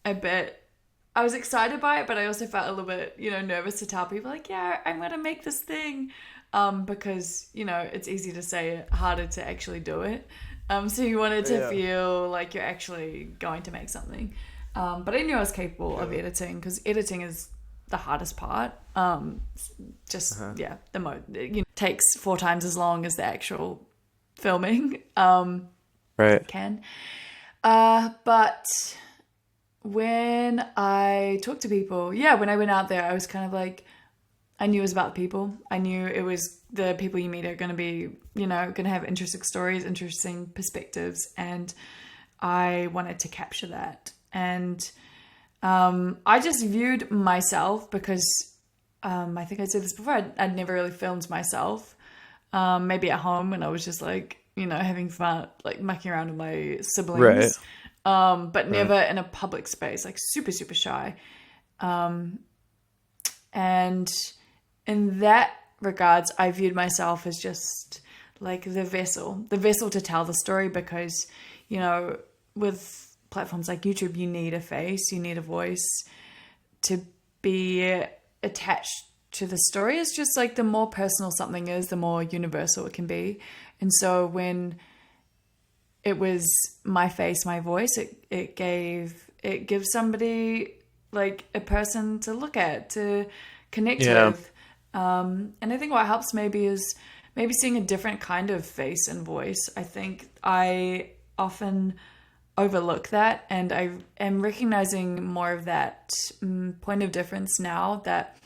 a bit. I was excited by it, but I also felt a little bit, nervous to tell people like, yeah, I'm gonna make this thing, because it's easy to say it, harder to actually do it. So you wanted to feel like you're actually going to make something. But I knew I was capable of editing, because editing is the hardest part. Takes 4 times as long as the actual filming. Right. Can. But when I talked to people, when I went out there, I was kind of like, I knew it was about the people. I knew it was the people you meet are going to be, going to have interesting stories, interesting perspectives. And I wanted to capture that. And I just viewed myself because I think I said this before, I'd never really filmed myself. Maybe at home when I was just like, having fun, like mucking around with my siblings. Right. But never in a public space, like super, super shy. And in that regards, I viewed myself as just like the vessel to tell the story, because, with platforms like YouTube, you need a face, you need a voice to be attached to the story. It's just like the more personal something is, the more universal it can be. And so when it was my face, my voice, it gives somebody like a person to look at, to connect with. And I think what helps maybe is maybe seeing a different kind of face and voice. I think I often overlook that, and I am recognizing more of that point of difference now, that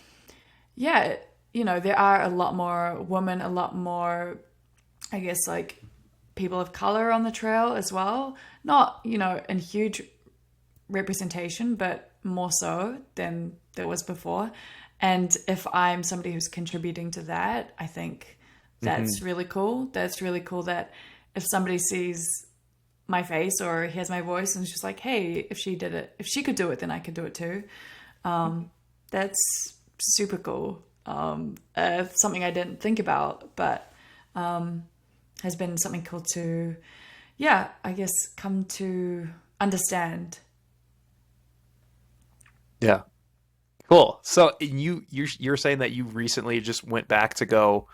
there are a lot more women, a lot more, I guess, like people of color on the trail as well. not, in huge representation, but more so than there was before. And if I'm somebody who's contributing to that, I think that's really cool. That's really cool that if somebody sees my face or hears my voice and is just like, hey, if she could do it, then I could do it too. That's super cool. Something I didn't think about, but has been something cool to, I guess, come to understand. Yeah. Cool. So you're saying that you recently just went back to go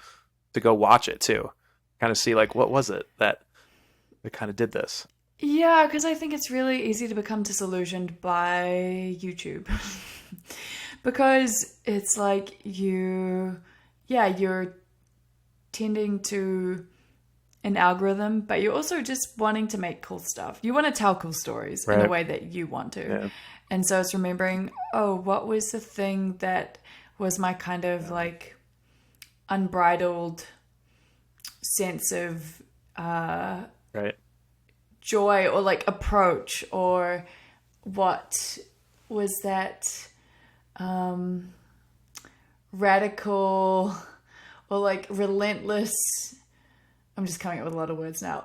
watch it too, kind of see like what was it that kind of did this? Yeah, because I think it's really easy to become disillusioned by YouTube. Because it's like you're tending to an algorithm, but you're also just wanting to make cool stuff. You want to tell cool stories in a way that you want to. Yeah. And so it's remembering, what was the thing that was my kind of like unbridled sense of joy or like approach, or what was that radical or like relentless, I'm just coming up with a lot of words now,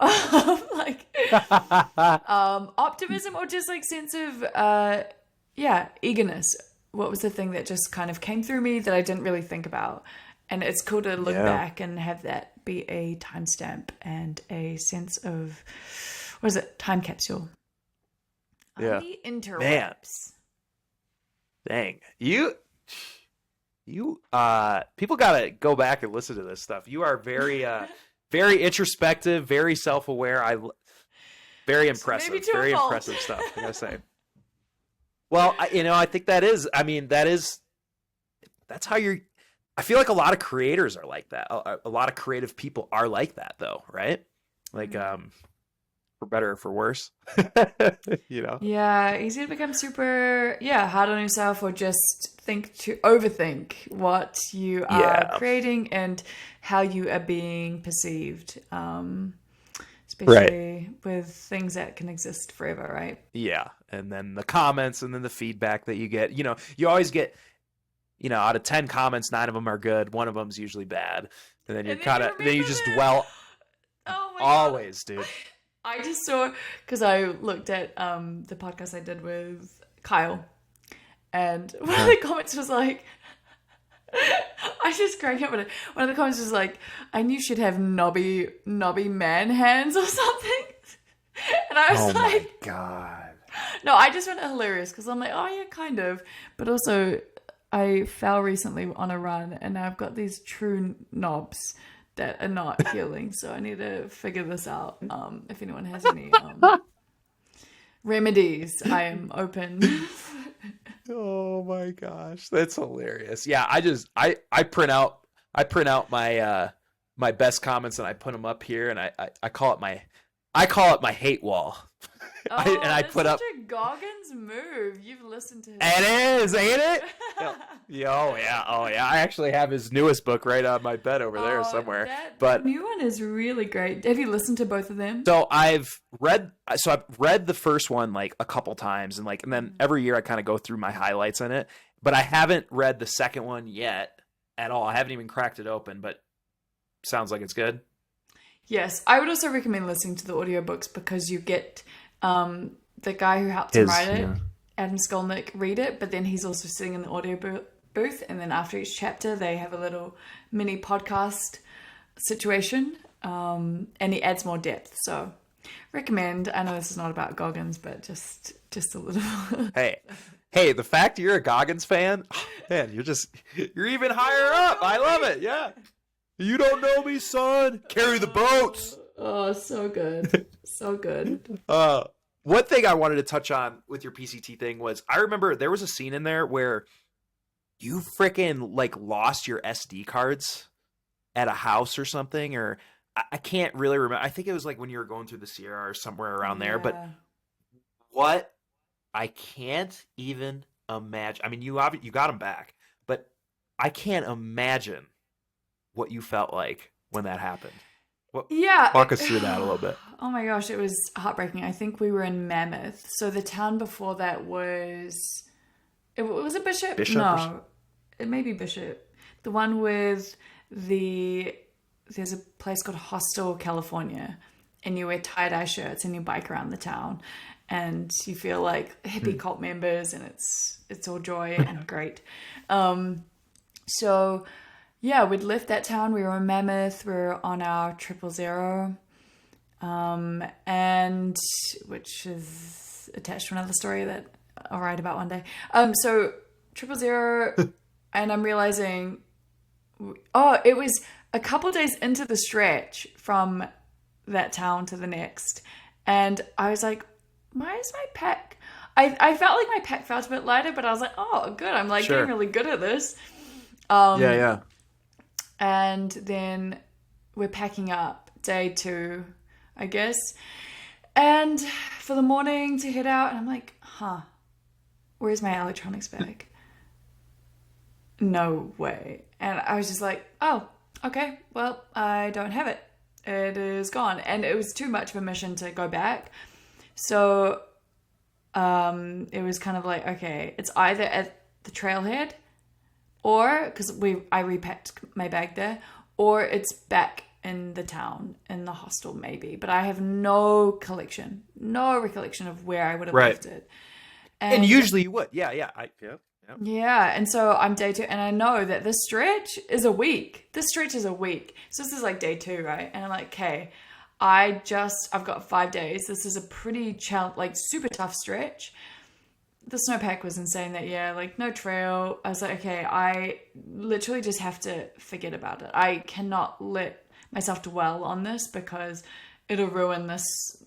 like optimism, or just like sense of eagerness. What was the thing that just kind of came through me that I didn't really think about? And it's cool to look back and have that be a timestamp and a sense of, what is it, time capsule. Yeah. The interrupts. Man. Dang. You people gotta go back and listen to this stuff. You are very very introspective, very self-aware. Very impressive. Very impressive stuff, I gotta say. Well, I think that's how I feel like a lot of creators are like that. A lot of creative people are like that though, right? Like, for better or for worse, Yeah, easy to become super, hard on yourself, or just overthink what you are creating and how you are being perceived, especially with things that can exist forever, right? Yeah, and then the comments and then the feedback that you get. You always get, out of 10 comments, 9 of them are good, one of them's usually bad, and then you just dwell. Oh my always, God. Dude. I just saw, because I looked at the podcast I did with Kyle, and one of the comments was like, I just cracked up at it. One of the comments was like, I knew she'd have knobby man hands or something. And I was like, oh my God. No, I just found it hilarious because I'm like, oh yeah, kind of. But also, I fell recently on a run and I've got these true knobs that are not healing, so I need to figure this out. If anyone has any remedies, I am open. Oh my gosh, that's hilarious. Yeah, I print out my my best comments and I put them up here, and I call it my hate wall. That's such a Goggins move. You've listened to him. It is, ain't it? Oh yeah. I actually have his newest book right on my bed over there somewhere. But the new one is really great. Have you listened to both of them? So I've read the first one like a couple times, and then every year I kind of go through my highlights in it. But I haven't read the second one yet at all. I haven't even cracked it open, but sounds like it's good. Yes, I would also recommend listening to the audiobooks because you get the guy who helped him write it, Adam Skolnick, read it, but then he's also sitting in the audio booth, and then after each chapter they have a little mini podcast situation, and he adds more depth. So recommend. I know this is not about Goggins, but just a little. Hey, the fact you're a Goggins fan, man, you're even higher up. I love it. Yeah. You don't know me, son. Carry the boats. Oh, so good. So good. One thing I wanted to touch on with your PCT thing was, I remember there was a scene in there where you freaking lost your SD cards at a house or something, or I can't really remember. I think it was when you were going through the Sierra or somewhere around there, but what? I can't even imagine. I mean, you got them back, but I can't imagine what you felt like when that happened. Yeah. Walk us through that a little bit. Oh my gosh, it was heartbreaking. I think we were in Mammoth. So the town before that was it Bishop? No, it may be Bishop. The one with there's a place called Hostel, California, and you wear tie-dye shirts and you bike around the town, and you feel like hippie cult members, and it's all joy and great. So yeah, we'd left that town. We were in Mammoth. We were on our 000. And which is attached to another story that I'll write about one day. So 000, and I'm realizing, it was a couple days into the stretch from that town to the next, and I was like, why is my pack? I felt like my pack felt a bit lighter, but I was like, oh, good. I'm like getting really good at this. Yeah. And then we're packing up day 2, I guess. And for the morning to head out, and I'm like, where's my electronics bag? No way. And I was just like, oh, okay, well, I don't have it. It is gone. And it was too much of a mission to go back. So it was kind of like, okay, it's either at the trailhead, or because I repacked my bag there, or it's back in the town, in the hostel maybe. But I have no recollection of where I would have left it. And usually you would. Yeah. Yeah, and so I'm day 2, and I know that this stretch is a week. So this is like day 2, right? And I'm like, okay, I've got 5 days. This is a pretty super tough stretch. The snowpack was insane that year, like no trail. I was like, okay, I literally just have to forget about it. I cannot let myself dwell on this because it'll ruin this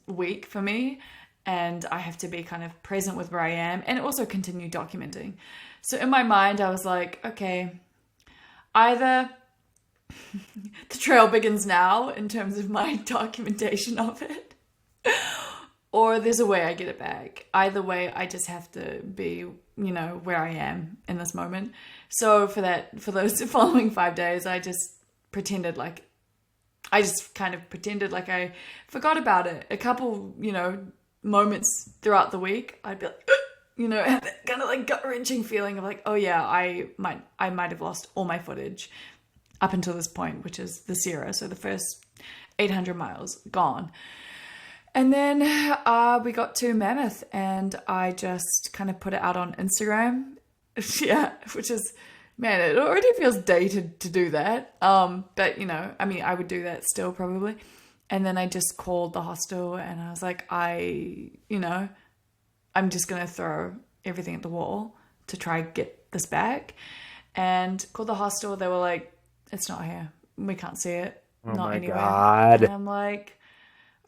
week for me. And I have to be kind of present with where I am and also continue documenting. So in my mind, I was like, okay, either the trail begins now in terms of my documentation of it, or there's a way I get it back. Either way, I just have to be, where I am in this moment. So for those following 5 days, I just pretended like I forgot about it. A couple, moments throughout the week, I'd be like, have that kind of like gut-wrenching feeling of like, oh yeah, I might have lost all my footage up until this point, which is the Sierra. So the first 800 miles gone. And then we got to Mammoth, and I just kind of put it out on Instagram. Yeah, which is, man, it already feels dated to do that. But I would do that still probably. And then I just called the hostel, and I was like, I'm just going to throw everything at the wall to try get this back. And called the hostel. They were like, it's not here. We can't see it. Oh not my anywhere. God. And I'm like,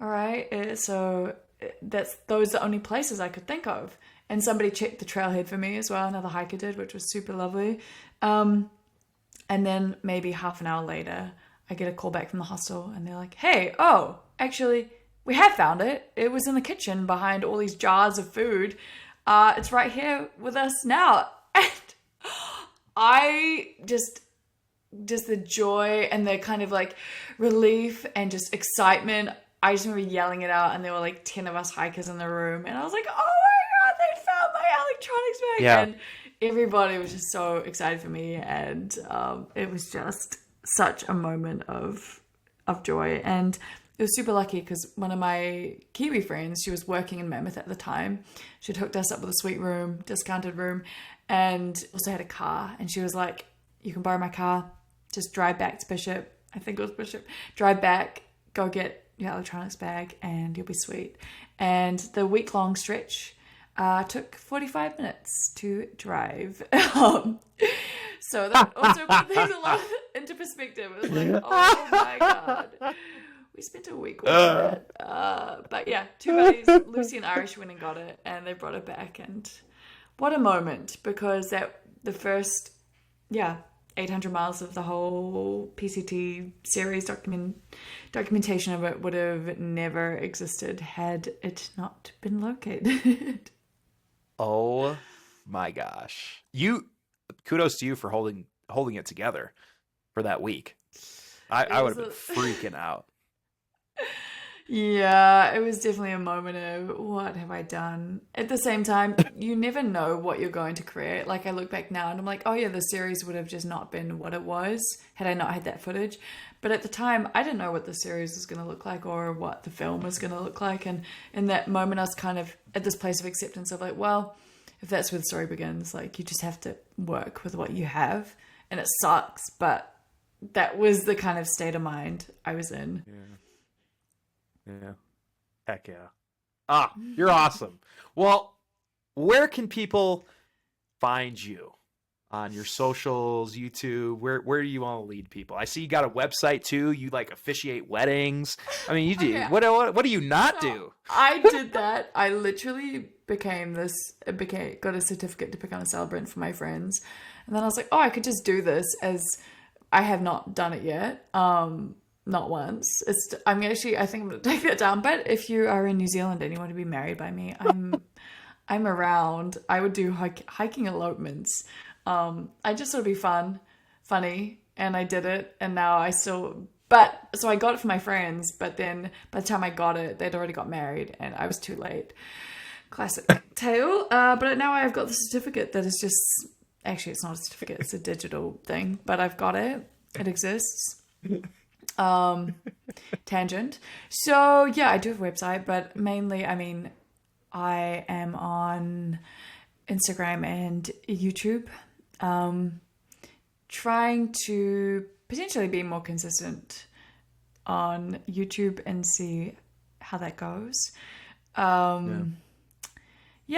all right. So those are the only places I could think of. And somebody checked the trailhead for me as well. Another hiker did, which was super lovely. And then maybe half an hour later, I get a call back from the hostel, and they're like, hey, actually, we have found it. It was in the kitchen behind all these jars of food. It's right here with us now. And I just the joy and the kind of like relief and just excitement. I just remember yelling it out, and there were like 10 of us hikers in the room, and I was like, oh my God, they found my electronics bag. Yeah. And everybody was just so excited for me, and it was just such a moment of joy. And it was super lucky because one of my Kiwi friends, she was working in Mammoth at the time. She'd hooked us up with a sweet room, discounted room, and also had a car. And she was like, you can borrow my car, just drive back to Bishop. I think it was Bishop. Drive back, go get your electronics bag, and you'll be sweet. And the week-long stretch took 45 minutes to drive. So that also put things a lot into perspective. It was like, oh my God. We spent a week with it. But yeah, 2 buddies, Lucy and Irish, went and got it, and they brought it back. And what a moment, because the first, 800 miles of the whole PCT series documentation of it would have never existed had it not been located. Oh my gosh. Kudos to you for holding it together for that week. I would have been freaking out. Yeah, it was definitely a moment of what have I done? At the same time, you never know what you're going to create. Like I look back now and I'm like, oh yeah, the series would have just not been what it was had I not had that footage. But at the time, I didn't know what the series was going to look like or what the film was going to look like. And in that moment, I was kind of at this place of acceptance of like, well, if that's where the story begins, like you just have to work with what you have. And it sucks, but that was the kind of state of mind I was in. Yeah. Heck yeah. Ah, you're awesome. Well, where can people find you on your socials, YouTube? Where do you want to lead people? I see you got a website too. You like officiate weddings. I mean, you do. Yeah. What do you not do? I did that. I literally got a certificate to become a celebrant for my friends. And then I was like, oh, I could just do this as I have not done it yet. Not once. I think I'm gonna take that down. But if you are in New Zealand and you want to be married by me, I'm around. I would do hiking elopements. I just thought it'd be funny, and I did it. And now so I got it for my friends, but then by the time I got it, they'd already got married, and I was too late. Classic tale. But now I've got the certificate that is just actually it's not a certificate; it's a digital thing. But I've got it. It exists. Tangent. So yeah, I do have a website, but mainly, I mean, I am on Instagram and YouTube, trying to potentially be more consistent on YouTube and see how that goes. Yeah,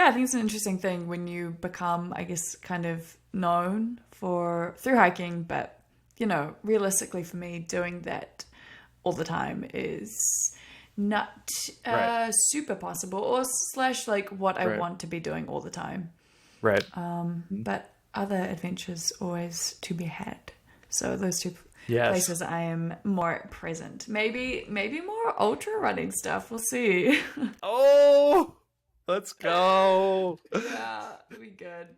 I think it's an interesting thing when you become, I guess, kind of known for Thru-Hiking, but you know, realistically for me, doing that all the time is not super possible, or / like what I want to be doing all the time. Right. But other adventures always to be had. So those two places I am more present. Maybe more ultra running stuff. We'll see. Oh, let's go. Yeah, it'll be good.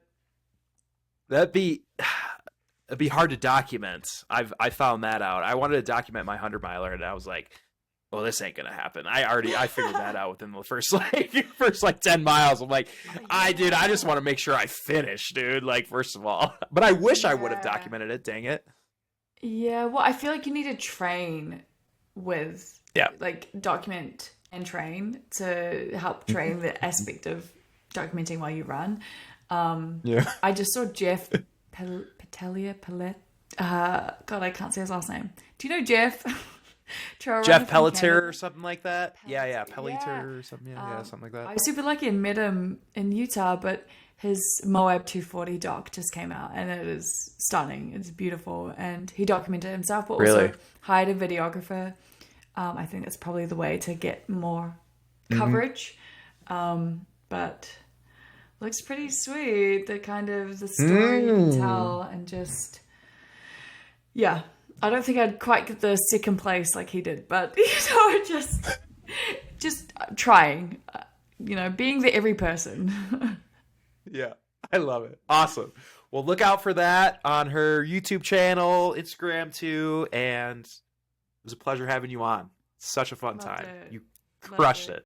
It'd be hard to document. I found that out. I wanted to document my 100-miler, and I was like, well, this ain't gonna happen. I figured that out within the first 10 miles. I'm like, I just want to make sure I finish, dude. Like, first of all. But I wish I would have documented it, dang it. Yeah, well, I feel like you need to train with like document and train to help train the aspect of documenting while you run. I just saw Jeff God, I can't say his last name. Do you know Jeff? Jeff Pelletier or something like that? Pelletier or something. Something like that. I was super lucky and met him in Utah, but his Moab 240 doc just came out and it is stunning. It's beautiful. And he documented himself, but also hired a videographer. I think that's probably the way to get more coverage. But looks pretty sweet. The kind of the story you can tell, and just I don't think I'd quite get the second place like he did, but just trying, being the every person. Yeah, I love it. Awesome. Well, look out for that on her YouTube channel, Instagram too, and it was a pleasure having you on. Such a fun time. You crushed it.